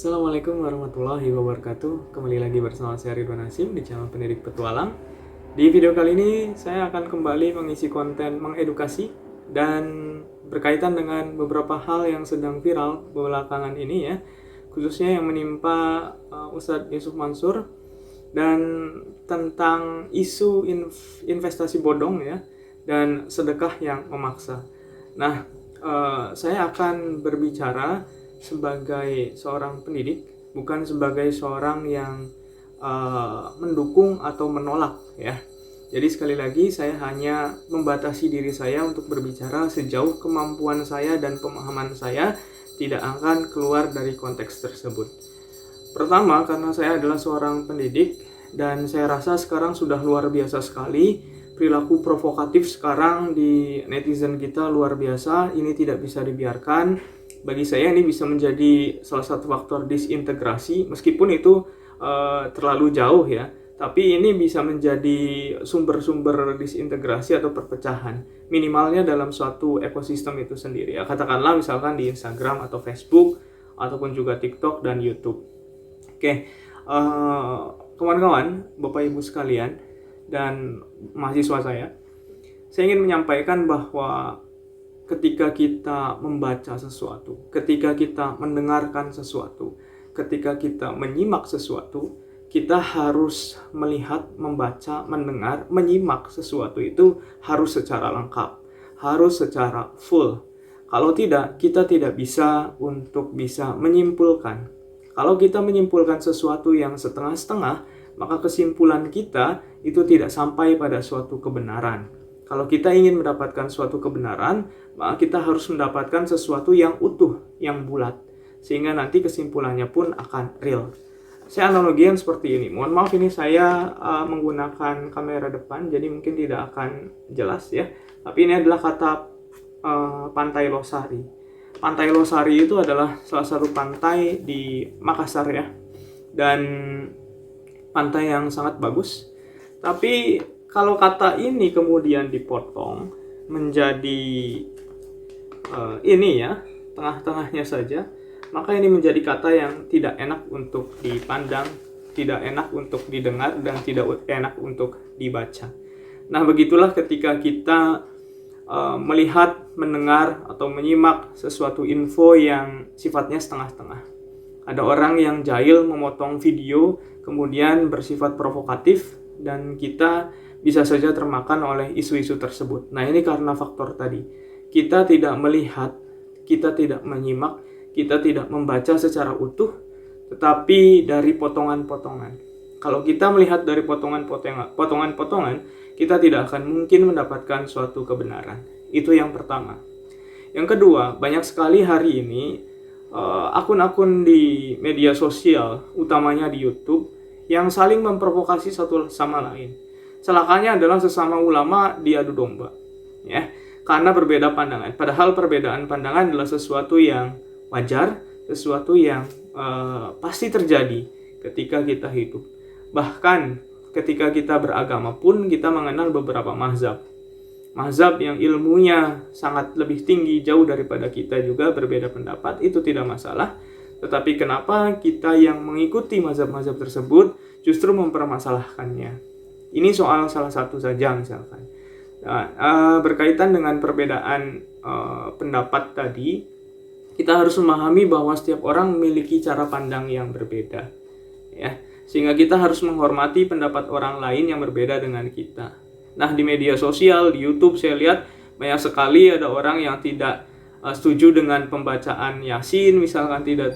Assalamualaikum warahmatullahi wabarakatuh. Kembali lagi bersama saya Ridwan Hasim di channel Pendidik Petualang. Di video kali ini saya akan kembali mengisi konten mengedukasi dan berkaitan dengan beberapa hal yang sedang viral belakangan ini ya, khususnya yang menimpa Ustadz Yusuf Mansur dan tentang isu investasi bodong ya dan sedekah yang memaksa. Nah, saya akan berbicara sebagai seorang pendidik, bukan sebagai seorang yang mendukung atau menolak ya. Jadi sekali lagi saya hanya membatasi diri saya untuk berbicara sejauh kemampuan saya dan pemahaman saya tidak akan keluar dari konteks tersebut. Pertama, karena saya adalah seorang pendidik dan saya rasa sekarang sudah luar biasa sekali perilaku provokatif sekarang di netizen kita luar biasa. Ini tidak bisa dibiarkan. Bagi saya ini bisa menjadi salah satu faktor disintegrasi, meskipun itu terlalu jauh ya, tapi ini bisa menjadi sumber-sumber disintegrasi atau perpecahan, minimalnya dalam suatu ekosistem itu sendiri ya. Katakanlah misalkan di Instagram atau Facebook, ataupun juga TikTok dan YouTube. Oke, kawan-kawan, Bapak Ibu sekalian, dan mahasiswa saya ingin menyampaikan bahwa ketika kita membaca sesuatu, ketika kita mendengarkan sesuatu, ketika kita menyimak sesuatu, kita harus melihat, membaca, mendengar, menyimak sesuatu itu harus secara lengkap, harus secara full. Kalau tidak, kita tidak bisa untuk bisa menyimpulkan. Kalau kita menyimpulkan sesuatu yang setengah-setengah, maka kesimpulan kita itu tidak sampai pada suatu kebenaran. Kalau kita ingin mendapatkan suatu kebenaran, maka kita harus mendapatkan sesuatu yang utuh, yang bulat, sehingga nanti kesimpulannya pun akan real. Saya analogikan seperti ini. Mohon maaf, ini saya menggunakan kamera depan, jadi mungkin tidak akan jelas ya. Tapi ini adalah kata Pantai Losari. Pantai Losari itu adalah salah satu pantai di Makassar ya, dan pantai yang sangat bagus. Tapi kalau kata ini kemudian dipotong menjadi ini ya, tengah-tengahnya saja, maka ini menjadi kata yang tidak enak untuk dipandang, tidak enak untuk didengar, dan tidak enak untuk dibaca. Nah, begitulah ketika kita melihat, mendengar, atau menyimak sesuatu info yang sifatnya setengah-setengah. Ada orang yang jahil memotong video, kemudian bersifat provokatif, dan kita bisa saja termakan oleh isu-isu tersebut. Nah, ini karena faktor tadi. Kita tidak melihat, kita tidak menyimak, kita tidak membaca secara utuh, tetapi dari potongan-potongan. Kalau kita melihat dari potongan-potongan, kita tidak akan mungkin mendapatkan suatu kebenaran. Itu yang pertama. Yang kedua, banyak sekali hari ini akun-akun di media sosial, utamanya di YouTube, yang saling memprovokasi satu sama lain. Celakanya adalah sesama ulama diadu domba, ya, karena berbeda pandangan. Padahal perbedaan pandangan adalah sesuatu yang wajar, sesuatu yang pasti terjadi ketika kita hidup. Bahkan ketika kita beragama pun kita mengenal beberapa mazhab. Mazhab yang ilmunya sangat lebih tinggi jauh daripada kita juga berbeda pendapat, itu tidak masalah. Tetapi kenapa kita yang mengikuti mazhab-mazhab tersebut justru mempermasalahkannya? Ini soal salah satu saja misalkan. Nah, berkaitan dengan perbedaan pendapat tadi, kita harus memahami bahwa setiap orang memiliki cara pandang yang berbeda, ya. Sehingga kita harus menghormati pendapat orang lain yang berbeda dengan kita. Nah, di media sosial, di YouTube saya lihat banyak sekali ada orang yang tidak setuju dengan pembacaan Yasin, misalkan tidak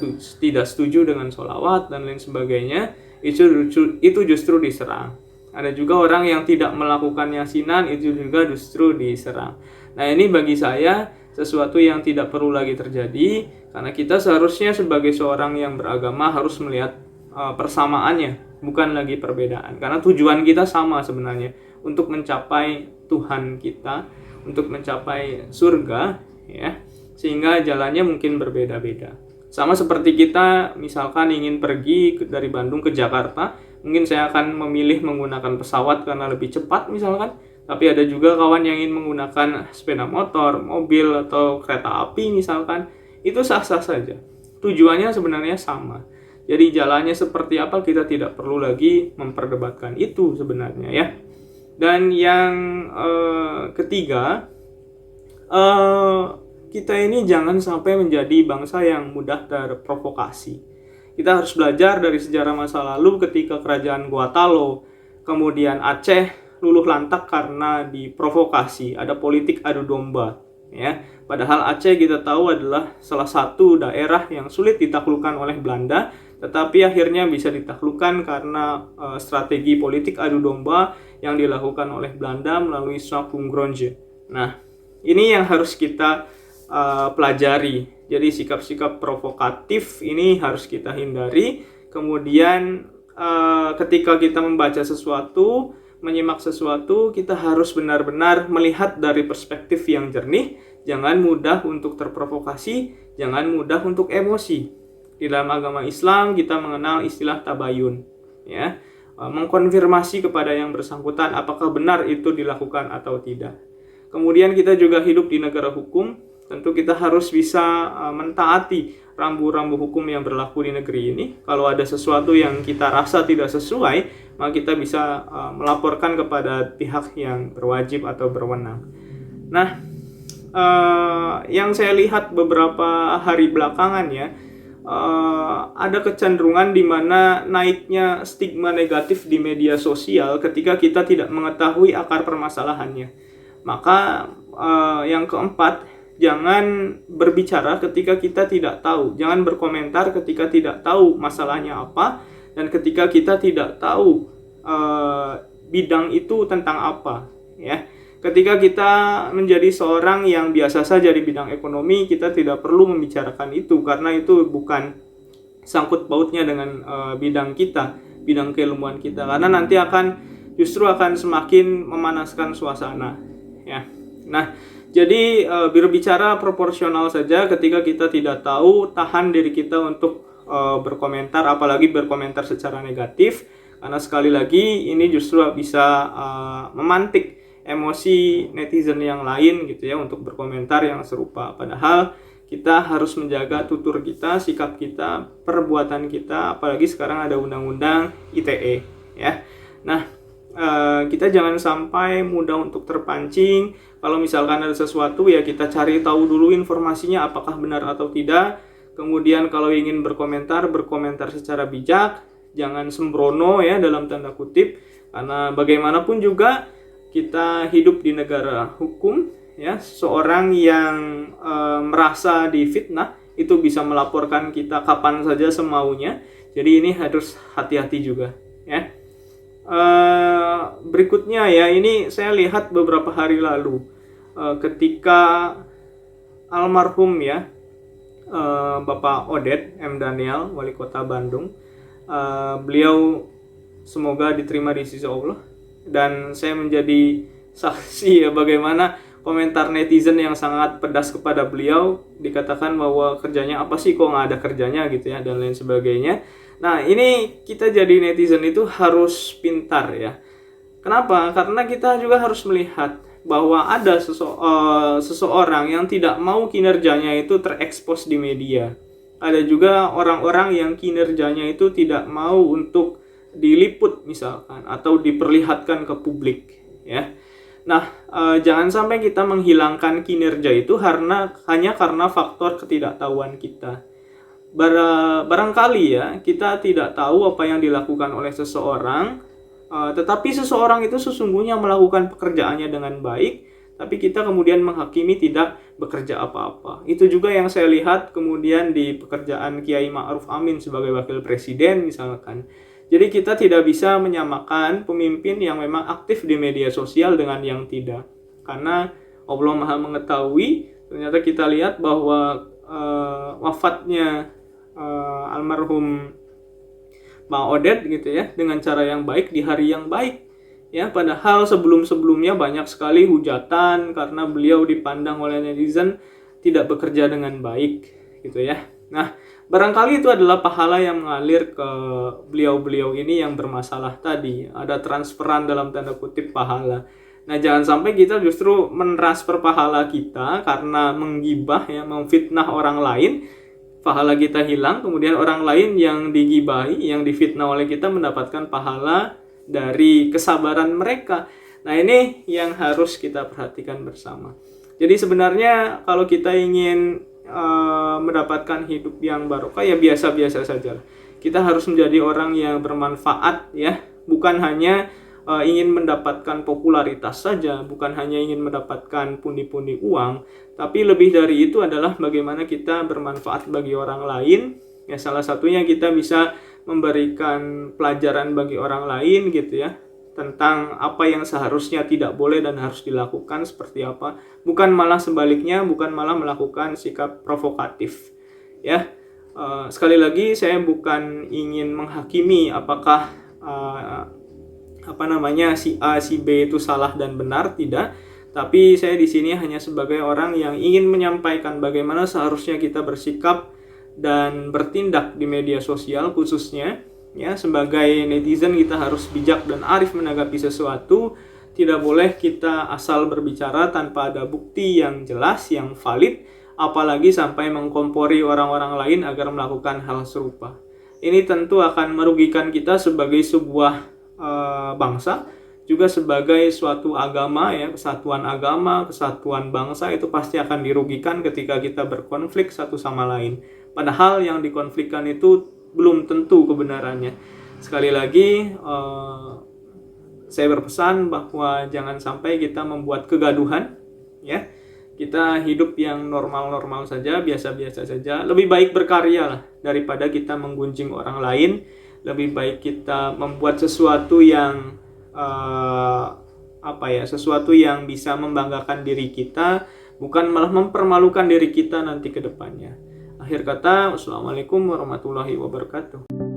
setuju dengan sholawat dan lain sebagainya. Itu justru diserang. Ada juga orang yang tidak melakukan yasinan, itu juga justru diserang. Nah, ini bagi saya sesuatu yang tidak perlu lagi terjadi, karena kita seharusnya sebagai seorang yang beragama harus melihat persamaannya, bukan lagi perbedaan. Karena tujuan kita sama sebenarnya, untuk mencapai Tuhan kita, untuk mencapai surga, ya. Sehingga jalannya mungkin berbeda-beda. Sama seperti kita misalkan ingin pergi dari Bandung ke Jakarta, mungkin saya akan memilih menggunakan pesawat karena lebih cepat misalkan. Tapi ada juga kawan yang ingin menggunakan sepeda motor, mobil, atau kereta api misalkan. Itu sah-sah saja. Tujuannya sebenarnya sama. Jadi jalannya seperti apa kita tidak perlu lagi memperdebatkan itu sebenarnya ya. Dan yang ketiga, kita ini jangan sampai menjadi bangsa yang mudah terprovokasi. Kita harus belajar dari sejarah masa lalu ketika kerajaan Guatalo, kemudian Aceh luluh lantak karena diprovokasi, ada politik adu domba ya. Padahal Aceh kita tahu adalah salah satu daerah yang sulit ditaklukkan oleh Belanda, tetapi akhirnya bisa ditaklukkan karena strategi politik adu domba yang dilakukan oleh Belanda melalui Snapung Gronje. Nah, ini yang harus kita pelajari. Jadi sikap-sikap provokatif ini harus kita hindari. Kemudian ketika kita membaca sesuatu, menyimak sesuatu, kita harus benar-benar melihat dari perspektif yang jernih. Jangan mudah untuk terprovokasi, jangan mudah untuk emosi. Di dalam agama Islam kita mengenal istilah tabayun, ya, mengkonfirmasi kepada yang bersangkutan apakah benar itu dilakukan atau tidak. Kemudian kita juga hidup di negara hukum, tentu kita harus bisa mentaati rambu-rambu hukum yang berlaku di negeri ini. Kalau ada sesuatu yang kita rasa tidak sesuai, maka kita bisa melaporkan kepada pihak yang berwajib atau berwenang. Nah, yang saya lihat beberapa hari belakangan ya, ada kecenderungan di mana naiknya stigma negatif di media sosial ketika kita tidak mengetahui akar permasalahannya. Maka yang keempat, jangan berbicara ketika kita tidak tahu. Jangan berkomentar ketika tidak tahu masalahnya apa, dan ketika kita tidak tahu bidang itu tentang apa, ya. Ketika kita menjadi seorang yang biasa saja di bidang ekonomi, kita tidak perlu membicarakan itu karena itu bukan sangkut pautnya dengan bidang kita, bidang keilmuan kita. Karena nanti justru akan semakin memanaskan suasana, ya. Nah, jadi berbicara proporsional saja. Ketika kita tidak tahu, tahan diri kita untuk berkomentar, apalagi berkomentar secara negatif, karena sekali lagi ini justru bisa memantik emosi netizen yang lain gitu ya untuk berkomentar yang serupa. Padahal kita harus menjaga tutur kita, sikap kita, perbuatan kita, apalagi sekarang ada undang-undang ITE ya. Nah, kita jangan sampai mudah untuk terpancing. Kalau misalkan ada sesuatu ya kita cari tahu dulu informasinya apakah benar atau tidak. Kemudian kalau ingin berkomentar secara bijak, jangan sembrono ya dalam tanda kutip, karena bagaimanapun juga kita hidup di negara hukum ya. Seorang yang merasa difitnah itu bisa melaporkan kita kapan saja semaunya. Jadi ini harus hati-hati juga ya. Berikutnya ya, ini saya lihat beberapa hari lalu ketika almarhum ya Bapak Odet M. Daniel, Wali Kota Bandung, beliau semoga diterima di sisi Allah. Dan saya menjadi saksi ya bagaimana komentar netizen yang sangat pedas kepada beliau, dikatakan bahwa kerjanya apa sih, kok nggak ada kerjanya gitu ya, dan lain sebagainya. Nah, ini kita jadi netizen itu harus pintar ya. Kenapa? Karena kita juga harus melihat bahwa ada seseorang yang tidak mau kinerjanya itu terekspos di media. Ada juga orang-orang yang kinerjanya itu tidak mau untuk diliput misalkan atau diperlihatkan ke publik ya. Nah, jangan sampai kita menghilangkan kinerja itu hanya karena faktor ketidaktahuan kita. Barangkali ya kita tidak tahu apa yang dilakukan oleh seseorang, tetapi seseorang itu sesungguhnya melakukan pekerjaannya dengan baik, tapi kita kemudian menghakimi tidak bekerja apa-apa. Itu juga yang saya lihat kemudian di pekerjaan Kiai Ma'ruf Amin sebagai wakil presiden misalkan. Jadi kita tidak bisa menyamakan pemimpin yang memang aktif di media sosial dengan yang tidak. Karena Allah Maha mengetahui, ternyata kita lihat bahwa wafatnya almarhum Pak Odet gitu ya, dengan cara yang baik di hari yang baik. Ya, padahal sebelum-sebelumnya banyak sekali hujatan karena beliau dipandang oleh netizen tidak bekerja dengan baik gitu ya. Nah, barangkali itu adalah pahala yang mengalir ke beliau-beliau ini yang bermasalah tadi. Ada transferan dalam tanda kutip pahala. Nah, jangan sampai kita justru mentransfer pahala kita karena menggibah ya, memfitnah orang lain. pahala kita hilang, kemudian orang lain yang digibahi, yang difitnah oleh kita mendapatkan pahala dari kesabaran mereka. Nah, ini yang harus kita perhatikan bersama. Jadi sebenarnya kalau kita ingin mendapatkan hidup yang barokah, ya biasa-biasa saja. Kita harus menjadi orang yang bermanfaat, ya, bukan hanya ingin mendapatkan popularitas saja, bukan hanya ingin mendapatkan pundi-pundi uang, tapi lebih dari itu adalah bagaimana kita bermanfaat bagi orang lain. Ya, salah satunya kita bisa memberikan pelajaran bagi orang lain gitu ya, tentang apa yang seharusnya tidak boleh dan harus dilakukan seperti apa, bukan malah sebaliknya, bukan malah melakukan sikap provokatif. Ya, sekali lagi saya bukan ingin menghakimi apakah si A, si B itu salah dan benar, tidak. Tapi saya di sini hanya sebagai orang yang ingin menyampaikan bagaimana seharusnya kita bersikap dan bertindak di media sosial khususnya. Ya, sebagai netizen kita harus bijak dan arif menanggapi sesuatu. Tidak boleh kita asal berbicara tanpa ada bukti yang jelas, yang valid, apalagi sampai mengkompori orang-orang lain agar melakukan hal serupa. Ini tentu akan merugikan kita sebagai sebuah bangsa, juga sebagai suatu agama, ya, kesatuan agama, kesatuan bangsa itu pasti akan dirugikan ketika kita berkonflik satu sama lain. Padahal yang dikonflikkan itu belum tentu kebenarannya. Sekali lagi saya berpesan bahwa jangan sampai kita membuat kegaduhan, ya. Kita hidup yang normal-normal saja, biasa-biasa saja. Lebih baik berkarya lah daripada kita menggunjing orang lain. Lebih baik kita membuat sesuatu yang sesuatu yang bisa membanggakan diri kita, bukan malah mempermalukan diri kita nanti ke depannya. Akhir kata, wassalamualaikum warahmatullahi wabarakatuh.